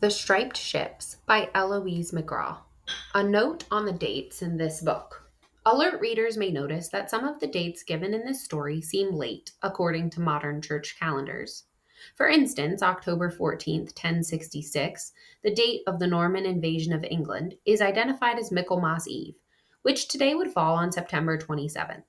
The Striped Ships by Eloise McGraw. A note on the dates in this book. Alert readers may notice that some of the dates given in this story seem late, according to modern church calendars. For instance, October 14th, 1066, the date of the Norman invasion of England, is identified as Michaelmas Eve, which today would fall on September 27th.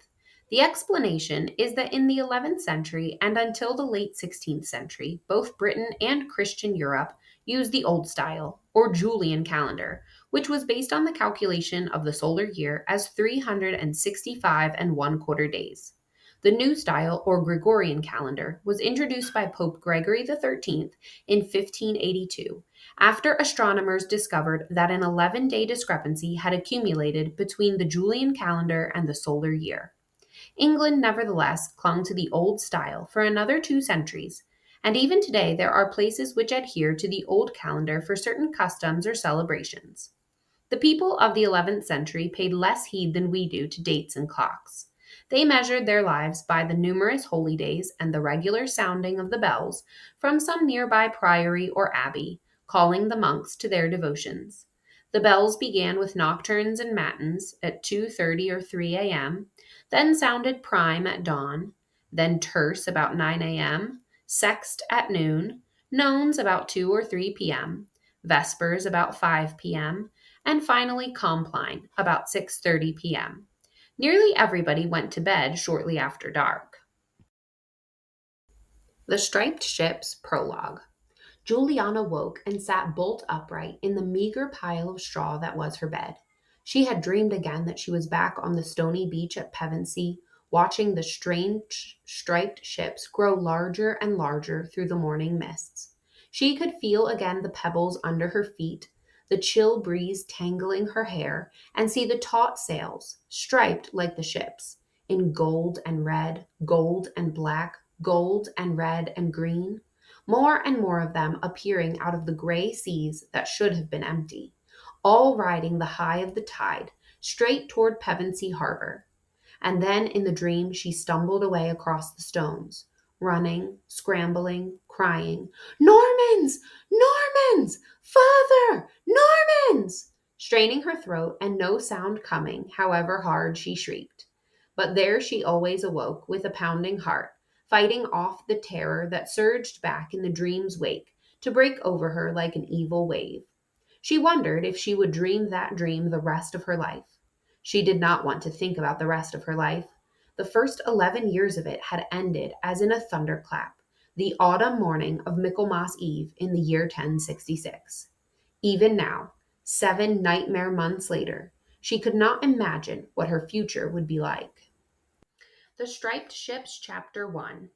The explanation is that in the 11th century and until the late 16th century, both Britain and Christian Europe used the Old Style, or Julian calendar, which was based on the calculation of the solar year as 365 and 1/4 days. The New Style, or Gregorian calendar, was introduced by Pope Gregory XIII in 1582, after astronomers discovered that an 11-day discrepancy had accumulated between the Julian calendar and the solar year. England nevertheless clung to the Old Style for another 2 centuries, and even today there are places which adhere to the old calendar for certain customs or celebrations. The people of the 11th century paid less heed than we do to dates and clocks. They measured their lives by the numerous holy days and the regular sounding of the bells from some nearby priory or abbey, calling the monks to their devotions. The bells began with nocturnes and matins at 2:30 or 3 a.m., then sounded prime at dawn, then terce about 9 a.m., sext at noon, nones about 2 or 3 p.m., vespers about 5 p.m., and finally Compline about 6:30 p.m. Nearly everybody went to bed shortly after dark. The Striped Ship's Prologue. Juliana woke and sat bolt upright in the meager pile of straw that was her bed. She had dreamed again that she was back on the stony beach at Pevensey, watching the strange striped ships grow larger and larger through the morning mists. She could feel again the pebbles under her feet, the chill breeze tangling her hair, and see the taut sails, striped like the ships, in gold and red, gold and black, gold and red and green, more and more of them appearing out of the gray seas that should have been empty, all riding the high of the tide, straight toward Pevensey Harbor. And then in the dream she stumbled away across the stones, running, scrambling, crying, "Normans! Normans! Father! Normans!" straining her throat and no sound coming, however hard she shrieked. But there she always awoke with a pounding heart, fighting off the terror that surged back in the dream's wake to break over her like an evil wave. She wondered if she would dream that dream the rest of her life. She did not want to think about the rest of her life. The first 11 years of it had ended as in a thunderclap, the autumn morning of Michaelmas Eve in the year 1066. Even now, 7 nightmare months later, she could not imagine what her future would be like. The Striped Ships, Chapter 1.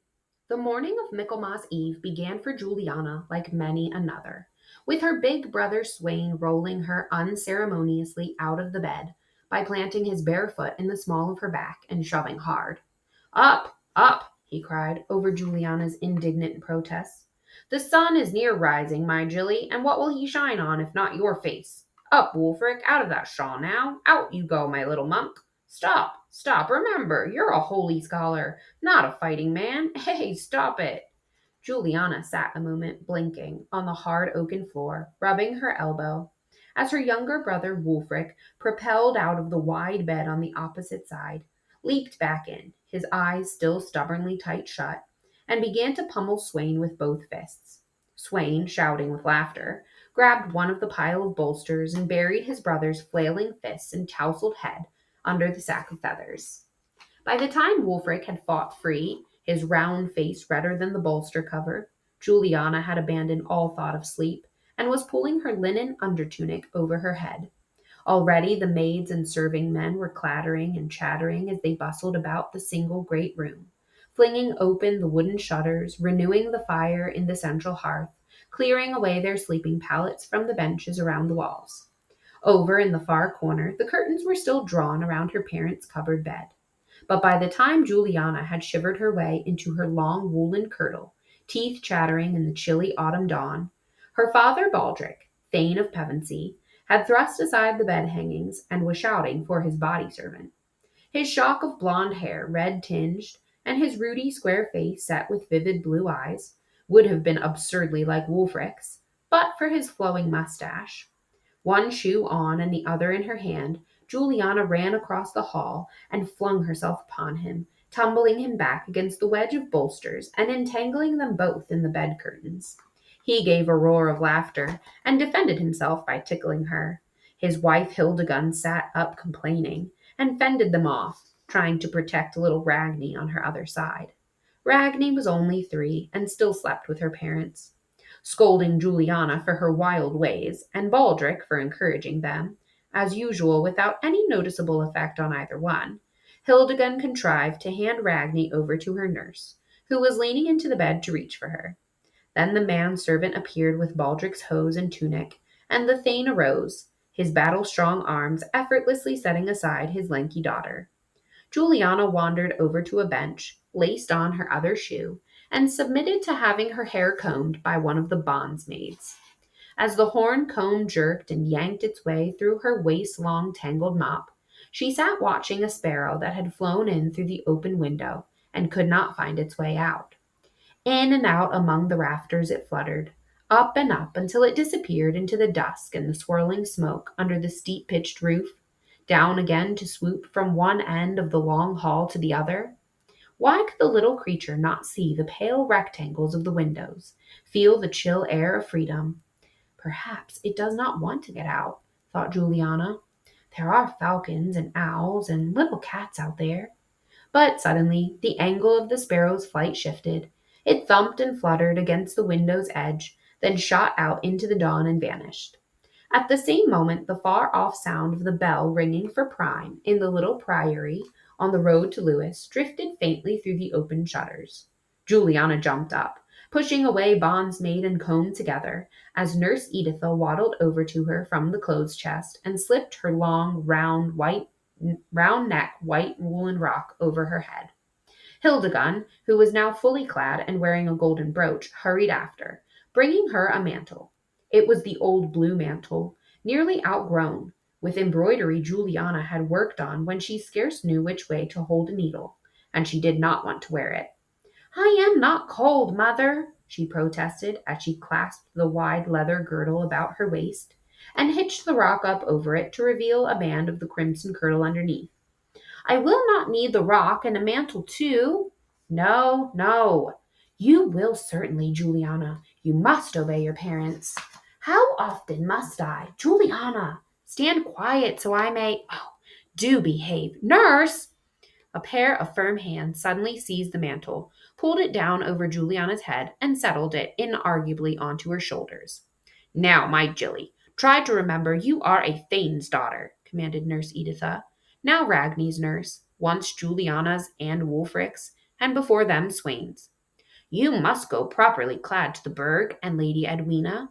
The morning of Michaelmas Eve began for Juliana like many another, with her big brother Swain rolling her unceremoniously out of the bed by planting his bare foot in the small of her back and shoving hard. "Up, up!" he cried over Juliana's indignant protests. "The sun is near rising, my Jilly, and what will he shine on if not your face? Up, Wulfric, out of that shawl now. Out you go, my little monk. Stop, stop, remember, you're a holy scholar, not a fighting man. Hey, stop it." Juliana sat a moment, blinking, on the hard oaken floor, rubbing her elbow, as her younger brother Wulfric propelled out of the wide bed on the opposite side, leaped back in, his eyes still stubbornly tight shut, and began to pummel Swain with both fists. Swain, shouting with laughter, grabbed one of the pile of bolsters and buried his brother's flailing fists and tousled head under the sack of feathers. By the time Wulfric had fought free, his round face redder than the bolster cover, Juliana had abandoned all thought of sleep and was pulling her linen undertunic over her head. Already the maids and serving men were clattering and chattering as they bustled about the single great room, flinging open the wooden shutters, renewing the fire in the central hearth, clearing away their sleeping pallets from the benches around the walls. Over in the far corner, the curtains were still drawn around her parents' cupboard bed. But by the time Juliana had shivered her way into her long woolen kirtle, teeth chattering in the chilly autumn dawn, her father Baldric, Thane of Pevensey, had thrust aside the bed hangings and was shouting for his body servant. His shock of blonde hair, red tinged, and his ruddy square face set with vivid blue eyes, would have been absurdly like Wulfric's, but for his flowing mustache. One shoe on and the other in her hand, Juliana ran across the hall and flung herself upon him, tumbling him back against the wedge of bolsters and entangling them both in the bed curtains. He gave a roar of laughter and defended himself by tickling her. His wife Hildegund sat up complaining and fended them off, trying to protect little Ragni on her other side. Ragni was only 3 and still slept with her parents. Scolding Juliana for her wild ways and Baldric for encouraging them, as usual without any noticeable effect on either one, Hildegund contrived to hand Ragni over to her nurse, who was leaning into the bed to reach for her. Then the man-servant appeared with Baldric's hose and tunic, and the Thane arose, his battle-strong arms effortlessly setting aside his lanky daughter. Juliana wandered over to a bench, laced on her other shoe, and submitted to having her hair combed by one of the bondsmaids. As the horn comb jerked and yanked its way through her waist-long tangled mop, she sat watching a sparrow that had flown in through the open window and could not find its way out. In and out among the rafters it fluttered, up and up until it disappeared into the dusk and the swirling smoke under the steep-pitched roof, down again to swoop from one end of the long hall to the other. Why could the little creature not see the pale rectangles of the windows, feel the chill air of freedom? Perhaps it does not want to get out, thought Juliana. There are falcons and owls and little cats out there. But suddenly the angle of the sparrow's flight shifted. It thumped and fluttered against the window's edge, then shot out into the dawn and vanished. At the same moment, the far-off sound of the bell ringing for prime in the little priory on the road to Lewes drifted faintly through the open shutters. Juliana jumped up, pushing away bondsmaid and comb together, as Nurse Editha waddled over to her from the clothes chest and slipped her long, round neck white woolen rock over her head. Hildegund, who was now fully clad and wearing a golden brooch, hurried after, bringing her a mantle. It was the old blue mantle, nearly outgrown, with embroidery Juliana had worked on when she scarce knew which way to hold a needle, and she did not want to wear it. "I am not cold, mother," she protested as she clasped the wide leather girdle about her waist and hitched the rock up over it to reveal a band of the crimson kirtle underneath. "I will not need the rock and a mantle too." "No, no." "You will certainly, Juliana. You must obey your parents." "How often must I? Juliana, stand quiet so I may— Oh, do behave. Nurse!" A pair of firm hands suddenly seized the mantle, pulled it down over Juliana's head, and settled it inarguably onto her shoulders. "Now, my Jilly, try to remember you are a Thane's daughter," commanded Nurse Editha, now Ragni's nurse, once Juliana's and Wulfric's, and before them Swain's. "You must go properly clad to the burg, and Lady Edwina."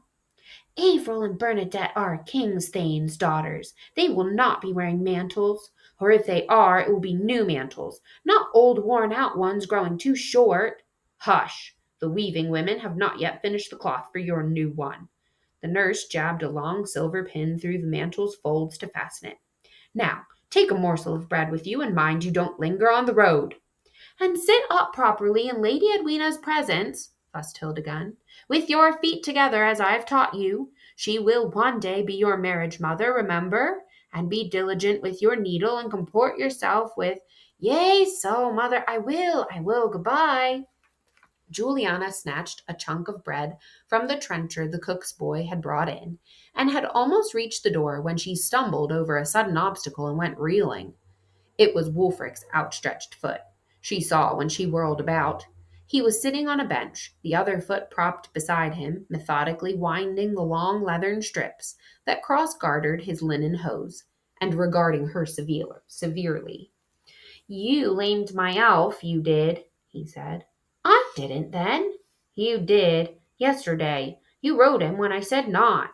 "Avril and Bernadette are King's Thane's daughters. They will not be wearing mantles. Or if they are, it will be new mantles, not old worn-out ones growing too short." "Hush! The weaving women have not yet finished the cloth for your new one." The nurse jabbed a long silver pin through the mantle's folds to fasten it. "Now, take a morsel of bread with you, and mind you don't linger on the road." "And sit up properly in Lady Edwina's presence," fussed Hildegund, "with your feet together as I have taught you. She will one day be your marriage mother, remember. And be diligent with your needle and comport yourself with— "Yea, so, mother, I will, goodbye." Juliana snatched a chunk of bread from the trencher the cook's boy had brought in, and had almost reached the door when she stumbled over a sudden obstacle and went reeling. It was Wulfric's outstretched foot. She saw when she whirled about. He was sitting on a bench, the other foot propped beside him, methodically winding the long leathern strips that cross-gartered his linen hose, and regarding her severely. "You lamed my elf, you did," he said. "I didn't then." "You did. Yesterday. You rode him when I said not."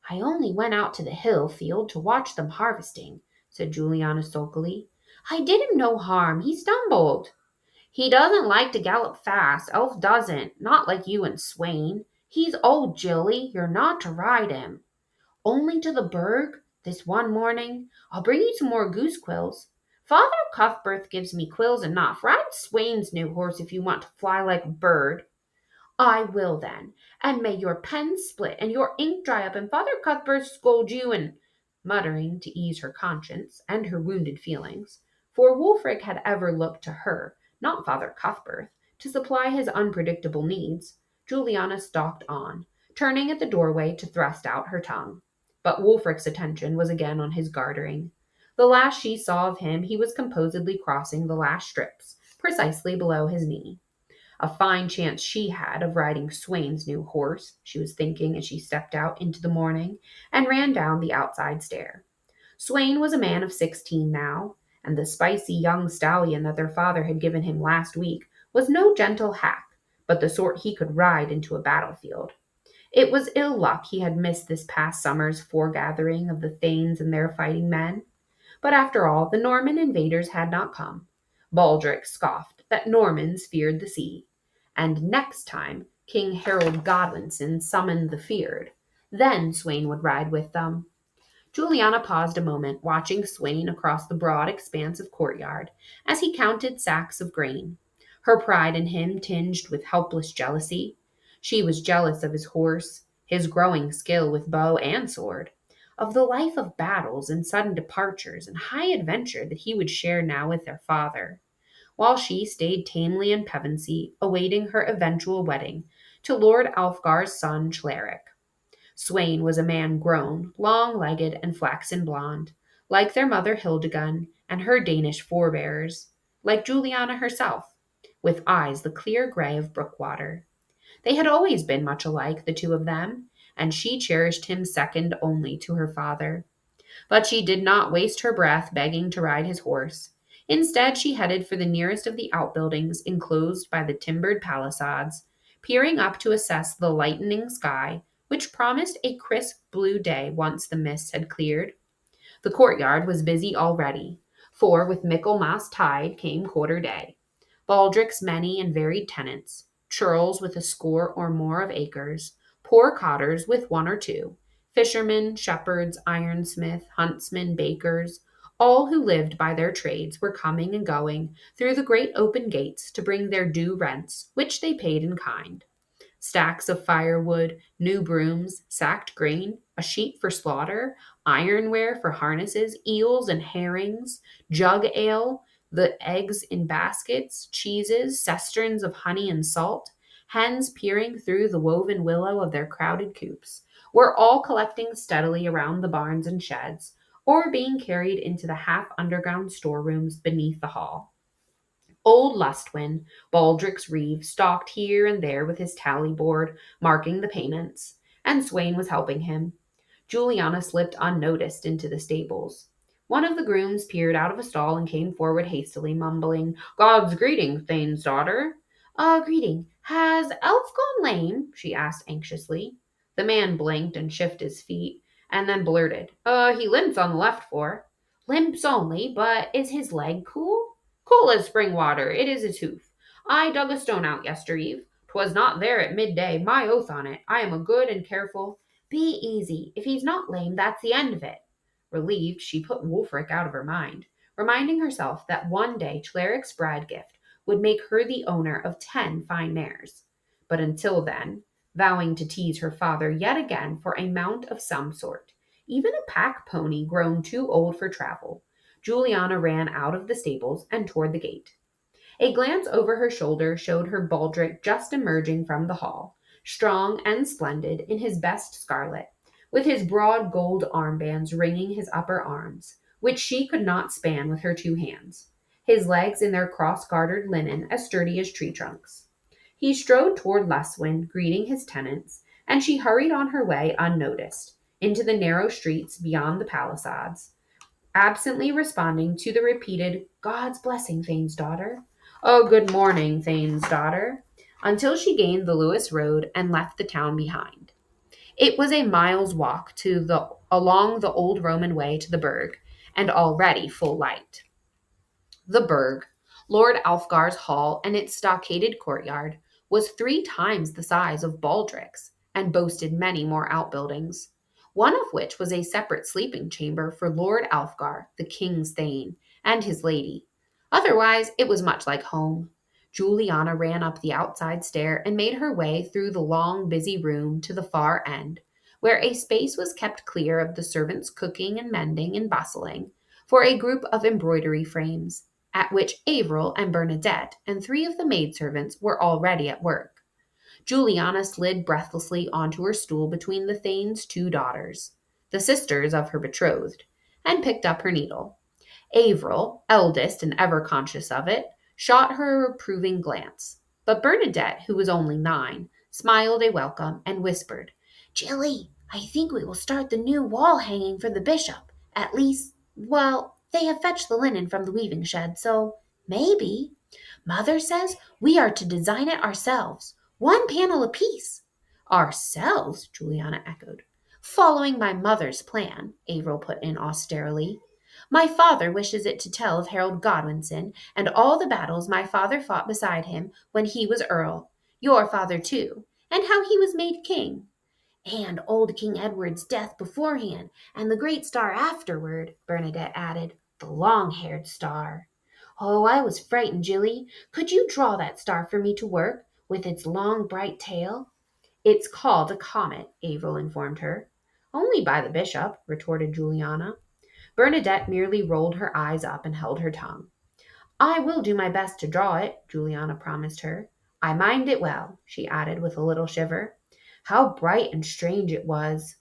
"I only went out to the hill field to watch them harvesting," said Juliana sulkily. "I did him no harm. He stumbled." "He doesn't like to gallop fast. Elf doesn't. Not like you and Swain. He's old, Jilly. You're not to ride him." "Only to the burg? This one morning? I'll bring you some more goose quills. Father Cuthbert gives me quills enough. Ride Swain's new horse if you want to fly like a bird." I will then, and may your pen split and your ink dry up and Father Cuthbert scold you and muttering to ease her conscience and her wounded feelings, for Wulfric had ever looked to her, not Father Cuthbert, to supply his unpredictable needs. Juliana stalked on, turning at the doorway to thrust out her tongue. But Wulfric's attention was again on his gartering. The last she saw of him, he was composedly crossing the last strips, precisely below his knee. A fine chance she had of riding Swain's new horse, she was thinking as she stepped out into the morning and ran down the outside stair. Swain was a man of 16 now, and the spicy young stallion that their father had given him last week was no gentle hack, but the sort he could ride into a battlefield. It was ill luck he had missed this past summer's foregathering of the Thanes and their fighting men. But after all, the Norman invaders had not come. Baldric scoffed that Normans feared the sea. And next time King Harold Godwinson summoned the feared, then Swain would ride with them. Juliana paused a moment, watching Swain across the broad expanse of courtyard as he counted sacks of grain. Her pride in him tinged with helpless jealousy. She was jealous of his horse, his growing skill with bow and sword, of the life of battles and sudden departures and high adventure that he would share now with their father, while she stayed tamely in Pevensey, awaiting her eventual wedding to Lord Alfgar's son Cleric. Swain was a man grown, long-legged, and flaxen blonde, like their mother Hildegun and her Danish forebears, like Juliana herself, with eyes the clear gray of brookwater. They had always been much alike, the two of them, and she cherished him second only to her father. But she did not waste her breath begging to ride his horse. Instead, she headed for the nearest of the outbuildings enclosed by the timbered palisades, peering up to assess the lightening sky, which promised a crisp blue day once the mists had cleared. The courtyard was busy already, for with Michaelmas tide came quarter day. Baldric's many and varied tenants, churls with a score or more of acres, poor cotters with one or two, fishermen, shepherds, ironsmith, huntsmen, bakers, all who lived by their trades were coming and going through the great open gates to bring their due rents, which they paid in kind. Stacks of firewood, new brooms, sacked grain, a sheep for slaughter, ironware for harnesses, eels and herrings, jug ale, the eggs in baskets, cheeses, cesterns of honey and salt, hens peering through the woven willow of their crowded coops, were all collecting steadily around the barns and sheds, or being carried into the half-underground storerooms beneath the hall. Old Lustwin, Baldric's reeve, stalked here and there with his tally board, marking the payments, and Swain was helping him. Juliana slipped unnoticed into the stables. One of the grooms peered out of a stall and came forward hastily, mumbling, "God's greeting, Thane's daughter." Greeting. Has Elf gone lame?" she asked anxiously. The man blinked and shifted his feet, and then blurted, he limps on the left fore." "Limps only, but is his leg cool?" "Cool as spring water, it is his hoof. I dug a stone out yestereve. 'Twas not there at midday, my oath on it. I am a good and careful—" "Be easy. If he's not lame, that's the end of it." Relieved, she put Wulfric out of her mind, reminding herself that one day Cleric's bride gift would make her the owner of 10 fine mares. But until then, vowing to tease her father yet again for a mount of some sort, even a pack pony grown too old for travel, Juliana ran out of the stables and toward the gate. A glance over her shoulder showed her Baldric just emerging from the hall, strong and splendid in his best scarlet, with his broad gold armbands ringing his upper arms, which she could not span with her 2 hands, his legs in their cross-gartered linen as sturdy as tree trunks. He strode toward Leswyn, greeting his tenants, and she hurried on her way unnoticed, into the narrow streets beyond the palisades, absently responding to the repeated, "God's blessing, Thane's daughter." "Oh, good morning, Thane's daughter," until she gained the Lewis road and left the town behind. It was a mile's walk along the old Roman way to the Burg, and already full light. The Burg, Lord Alfgar's hall and its stockaded courtyard, was 3 times the size of Baldric's, and boasted many more outbuildings, one of which was a separate sleeping chamber for Lord Alfgar, the king's thane, and his lady. Otherwise, it was much like home. Juliana ran up the outside stair and made her way through the long, busy room to the far end, where a space was kept clear of the servants cooking and mending and bustling, for a group of embroidery frames, at which Avril and Bernadette and three of the maidservants were already at work. Juliana slid breathlessly onto her stool between the Thane's two daughters, the sisters of her betrothed, and picked up her needle. Avril, eldest and ever conscious of it, shot her a reproving glance. But Bernadette, who was only 9, smiled a welcome and whispered, "Jilly, I think we will start the new wall hanging for the bishop. At least, well, they have fetched the linen from the weaving shed, so maybe. Mother says we are to design it ourselves, one panel apiece." "Ourselves?" Juliana echoed. "Following my mother's plan," Avril put in austerely. "My father wishes it to tell of Harold Godwinson and all the battles my father fought beside him when he was earl, your father too, and how he was made king. And old King Edward's death beforehand, and the great star afterward," Bernadette added, "the long-haired star. Oh, I was frightened, Jilly. Could you draw that star for me to work, with its long bright tail?" "It's called a comet," Avril informed her. "Only by the bishop," retorted Juliana. Bernadette merely rolled her eyes up and held her tongue. "I will do my best to draw it," Juliana promised her. "I mind it well," she added with a little shiver. "How bright and strange it was!"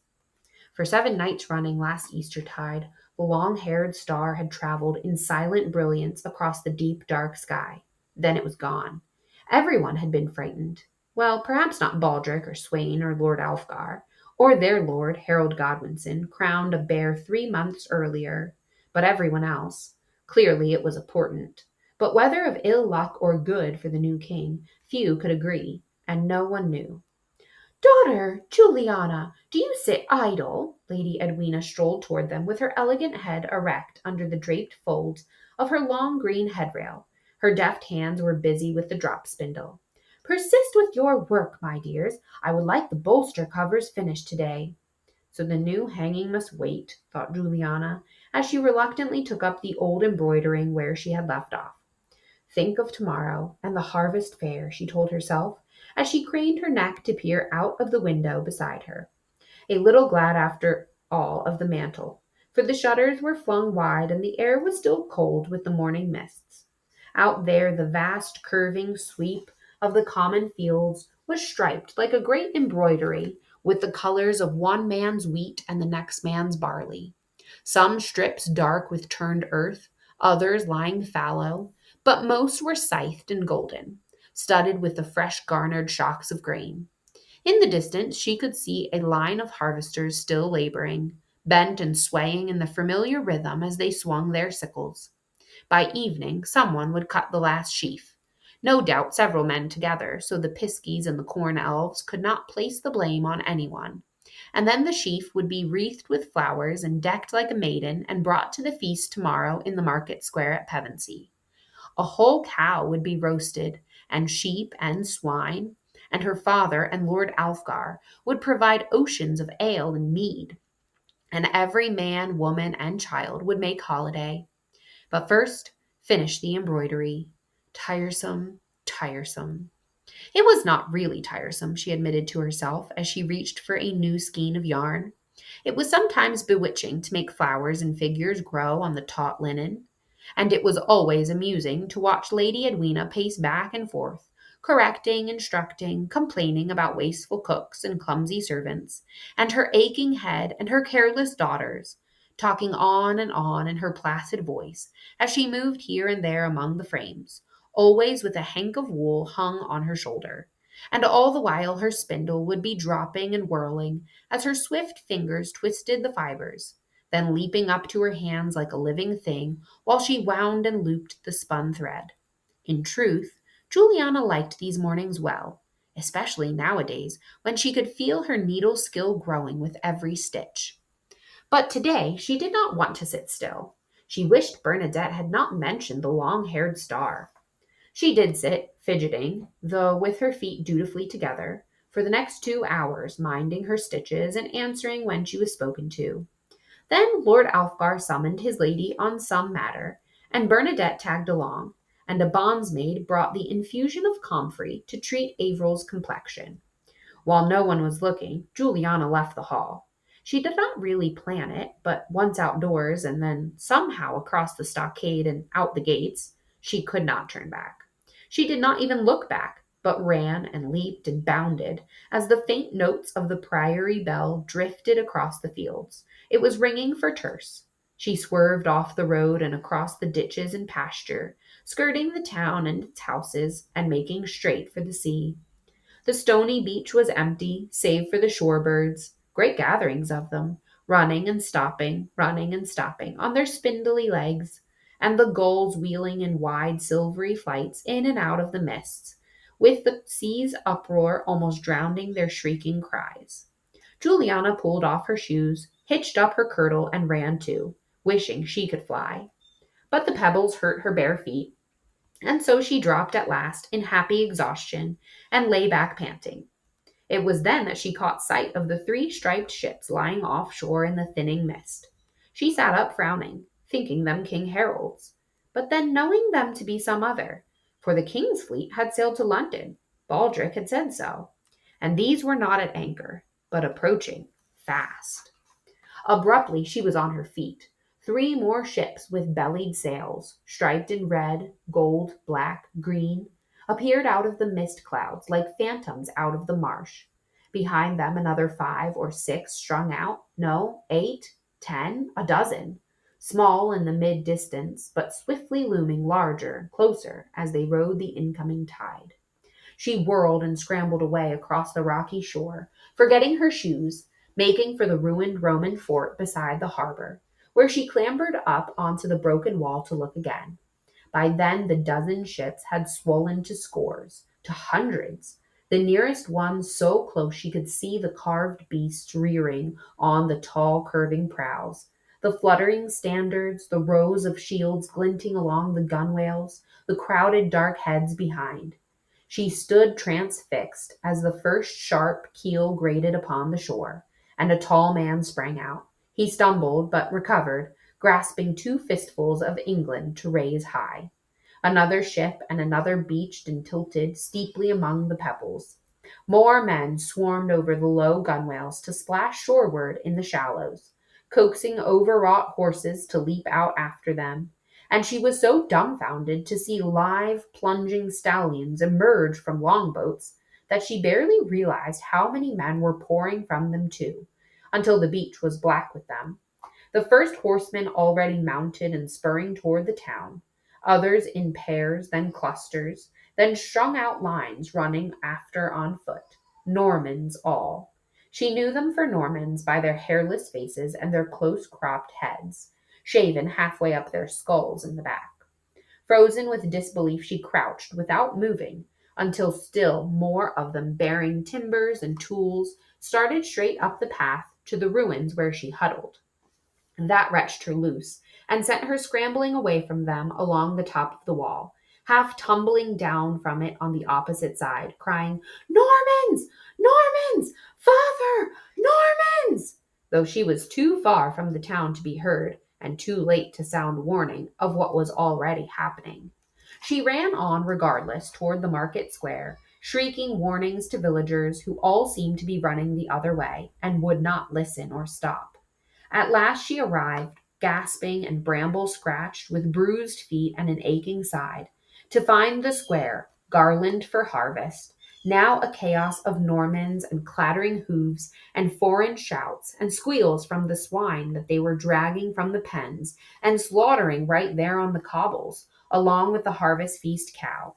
For 7 nights running last Eastertide, the long-haired star had traveled in silent brilliance across the deep, dark sky. Then it was gone. Everyone had been frightened. Well, perhaps not Baldric or Swain or Lord Alfgar, or their lord, Harold Godwinson, crowned a bare 3 months earlier, but everyone else. Clearly it was a portent. But whether of ill luck or good for the new king, few could agree, and no one knew. "Daughter, Juliana, do you sit idle?" Lady Edwina strolled toward them with her elegant head erect under the draped folds of her long green headrail. Her deft hands were busy with the drop spindle. "Persist with your work, my dears. I would like the bolster covers finished today." So the new hanging must wait, thought Juliana, as she reluctantly took up the old embroidering where she had left off. Think of tomorrow and the harvest fair, she told herself, as she craned her neck to peer out of the window beside her. A little glad after all of the mantle, for the shutters were flung wide and the air was still cold with the morning mists. Out there the vast curving sweep of the common fields was striped like a great embroidery with the colors of one man's wheat and the next man's barley. Some strips dark with turned earth, others lying fallow, but most were scythed and golden, studded with the fresh garnered shocks of grain. In the distance she could see a line of harvesters still laboring, bent and swaying in the familiar rhythm as they swung their sickles. By evening someone would cut the last sheaf, no doubt several men together, so the piskies and the corn elves could not place the blame on anyone. And then the sheaf would be wreathed with flowers and decked like a maiden and brought to the feast tomorrow in the market square at Pevensey. A whole cow would be roasted, and sheep and swine, and her father and Lord Alfgar would provide oceans of ale and mead, and every man, woman, and child would make holiday. But first, finish the embroidery. Tiresome, tiresome. It was not really tiresome, she admitted to herself as she reached for a new skein of yarn. It was sometimes bewitching to make flowers and figures grow on the taut linen, and it was always amusing to watch Lady Edwina pace back and forth, correcting, instructing, complaining about wasteful cooks and clumsy servants, and her aching head and her careless daughters, talking on and on in her placid voice as she moved here and there among the frames, always with a hank of wool hung on her shoulder. And all the while her spindle would be dropping and whirling as her swift fingers twisted the fibers, then leaping up to her hands like a living thing while she wound and looped the spun thread. In truth, Juliana liked these mornings well, especially nowadays when she could feel her needle skill growing with every stitch. But today she did not want to sit still. She wished Bernadette had not mentioned the long-haired star. She did sit, fidgeting, though with her feet dutifully together, for the next 2 hours, minding her stitches and answering when she was spoken to. Then Lord Alfgar summoned his lady on some matter, and Bernadette tagged along, and a bondsmaid brought the infusion of comfrey to treat Averil's complexion. While no one was looking, Juliana left the hall. She did not really plan it, but once outdoors and then somehow across the stockade and out the gates, she could not turn back. She did not even look back, but ran and leaped and bounded as the faint notes of the priory bell drifted across the fields. It was ringing for terce. She swerved off the road and across the ditches and pasture, skirting the town and its houses and making straight for the sea. The stony beach was empty, save for the shorebirds, great gatherings of them, running and stopping on their spindly legs, and the gulls wheeling in wide silvery flights in and out of the mists, with the sea's uproar almost drowning their shrieking cries. Juliana pulled off her shoes, hitched up her kirtle, and ran too, wishing she could fly. But the pebbles hurt her bare feet, and so she dropped at last in happy exhaustion and lay back panting. It was then that she caught sight of the three striped ships lying offshore in the thinning mist. She sat up frowning, thinking them King Harold's, but then knowing them to be some other, for the king's fleet had sailed to London. Baldric had said so, and these were not at anchor, but approaching fast. Abruptly she was on her feet. Three more ships with bellied sails, striped in red, gold, black, green, appeared out of the mist clouds like phantoms out of the marsh. Behind them another 5 or 6 strung out, no, 8, 10, a dozen, small in the mid-distance, but swiftly looming larger, closer, as they rode the incoming tide. She whirled and scrambled away across the rocky shore, forgetting her shoes, making for the ruined Roman fort beside the harbor, where she clambered up onto the broken wall to look again. By then the dozen ships had swollen to scores, to hundreds, the nearest one so close she could see the carved beasts rearing on the tall curving prows, the fluttering standards, the rows of shields glinting along the gunwales, the crowded dark heads behind. She stood transfixed as the first sharp keel grated upon the shore, and a tall man sprang out. He stumbled, but recovered, grasping 2 fistfuls of England to raise high. Another ship and another beached and tilted steeply among the pebbles. More men swarmed over the low gunwales to splash shoreward in the shallows, coaxing overwrought horses to leap out after them, and she was so dumbfounded to see live, plunging stallions emerge from longboats that she barely realized how many men were pouring from them too, until the beach was black with them. The first horsemen already mounted and spurring toward the town, others in pairs, then clusters, then strung out lines running after on foot. Normans all. She knew them for Normans by their hairless faces and their close-cropped heads, shaven halfway up their skulls in the back. Frozen with disbelief, she crouched without moving until still more of them bearing timbers and tools started straight up the path to the ruins where she huddled. That wrenched her loose and sent her scrambling away from them along the top of the wall, half tumbling down from it on the opposite side, crying, "Normans! Normans! Father! Normans!" though she was too far from the town to be heard, and too late to sound warning of what was already happening. She ran on regardless toward the market square, shrieking warnings to villagers who all seemed to be running the other way and would not listen or stop. At last she arrived, gasping and bramble-scratched, with bruised feet and an aching side, to find the square, garlanded for harvest, now a chaos of Normans and clattering hooves and foreign shouts and squeals from the swine that they were dragging from the pens and slaughtering right there on the cobbles, along with the harvest feast cow.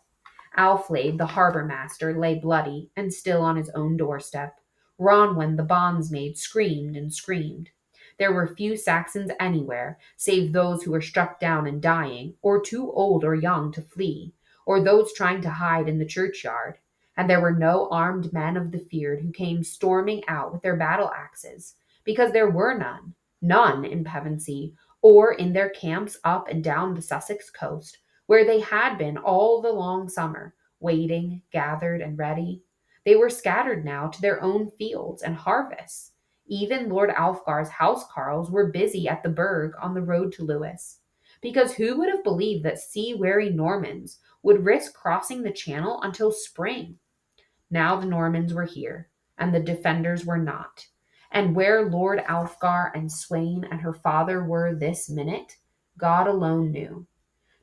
Alflade, the harbour master, lay bloody and still on his own doorstep. Ronwen, the bondsmaid, screamed and screamed. There were few Saxons anywhere, save those who were struck down and dying, or too old or young to flee, or those trying to hide in the churchyard. And there were no armed men of the Fyrd who came storming out with their battle axes, because there were none, none in Pevensey, or in their camps up and down the Sussex coast, where they had been all the long summer, waiting, gathered, and ready. They were scattered now to their own fields and harvests. Even Lord Alfgar's housecarls were busy at the burg on the road to Lewes. because who would have believed that sea-weary Normans would risk crossing the channel until spring? Now the Normans were here, and the defenders were not. And where Lord Alfgar and Swain and her father were this minute, God alone knew.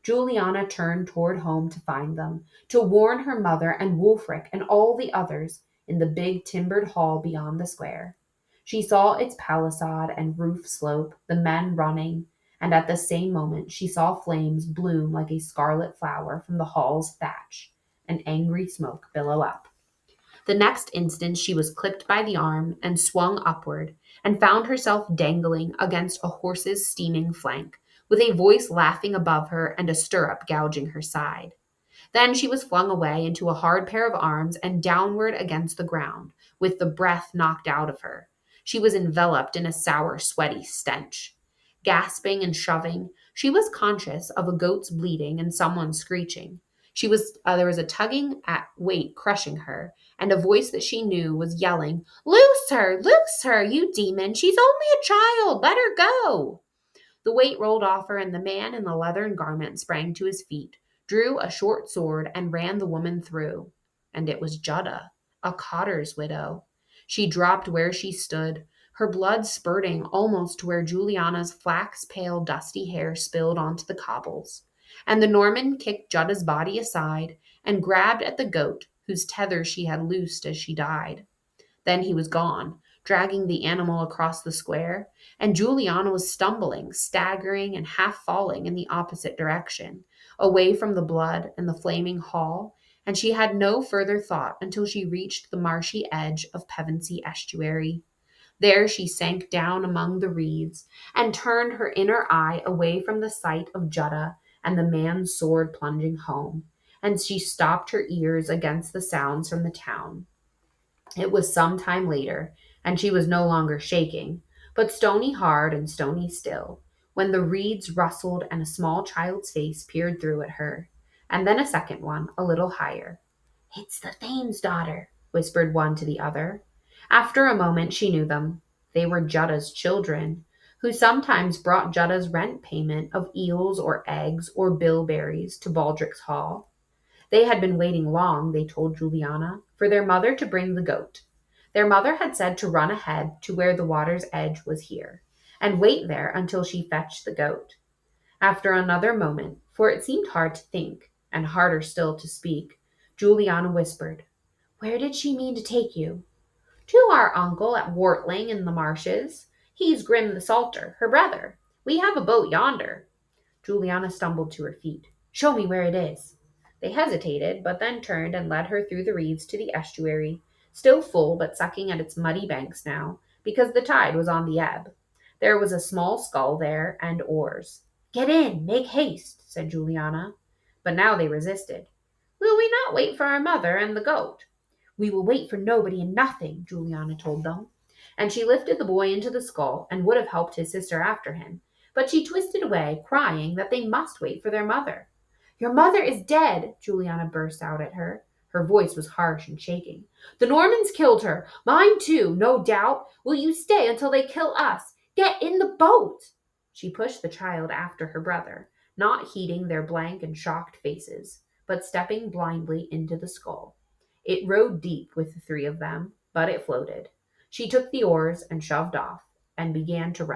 Juliana turned toward home to find them, to warn her mother and Wulfric and all the others in the big timbered hall beyond the square. She saw its palisade and roof slope, the men running, and at the same moment she saw flames bloom like a scarlet flower from the hall's thatch, and angry smoke billow up. The next instant she was clipped by the arm and swung upward, and found herself dangling against a horse's steaming flank, with a voice laughing above her and a stirrup gouging her side. Then she was flung away into a hard pair of arms and downward against the ground, with the breath knocked out of her. She was enveloped in a sour, sweaty stench. Gasping and shoving, she was conscious of a goat's bleating and someone screeching. There was a tugging at weight crushing her, and a voice that she knew was yelling, loose her, you demon! She's only a child! Let her go!" The weight rolled off her, and the man in the leathern garment sprang to his feet, drew a short sword, and ran the woman through. And it was Jutta, a cotter's widow. She dropped where she stood, her blood spurting almost to where Juliana's flax-pale dusty hair spilled onto the cobbles. And the Norman kicked Jutta's body aside and grabbed at the goat whose tether she had loosed as she died. Then he was gone, dragging the animal across the square, and Juliana was stumbling, staggering, and half falling in the opposite direction, away from the blood and the flaming hall, and she had no further thought until she reached the marshy edge of Pevensey estuary. There she sank down among the reeds and turned her inner eye away from the sight of Jutta and the man's sword plunging home, and she stopped her ears against the sounds from the town. It was some time later, and she was no longer shaking, but stony hard and stony still, when the reeds rustled and a small child's face peered through at her, and then a second one, a little higher. "It's the Thane's daughter," whispered one to the other. After a moment she knew them. They were Jutta's children, who sometimes brought Jutta's rent payment of eels or eggs or bilberries to Baldrick's Hall. They had been waiting long, they told Juliana, for their mother to bring the goat. Their mother had said to run ahead to where the water's edge was here, and wait there until she fetched the goat. After another moment, for it seemed hard to think, and harder still to speak, Juliana whispered, "Where did she mean to take you?" "To our uncle at Wortling in the marshes. He's Grim the Salter, her brother. We have a boat yonder." Juliana stumbled to her feet. "Show me where it is." They hesitated, but then turned and led her through the reeds to the estuary, still full but sucking at its muddy banks now, because the tide was on the ebb. There was a small scull there and oars. "Get in, make haste," said Juliana. But now they resisted. "Will we not wait for our mother and the goat?" "We will wait for nobody and nothing," Juliana told them. And she lifted the boy into the scull and would have helped his sister after him, but she twisted away, crying that they must wait for their mother. "Your mother is dead," Juliana burst out at her. Her voice was harsh and shaking. "The Normans killed her. Mine too, no doubt. Will you stay until they kill us? Get in the boat!" She pushed the child after her brother, not heeding their blank and shocked faces, but stepping blindly into the scull. It rode deep with the three of them, but it floated. She took the oars and shoved off, and began to row.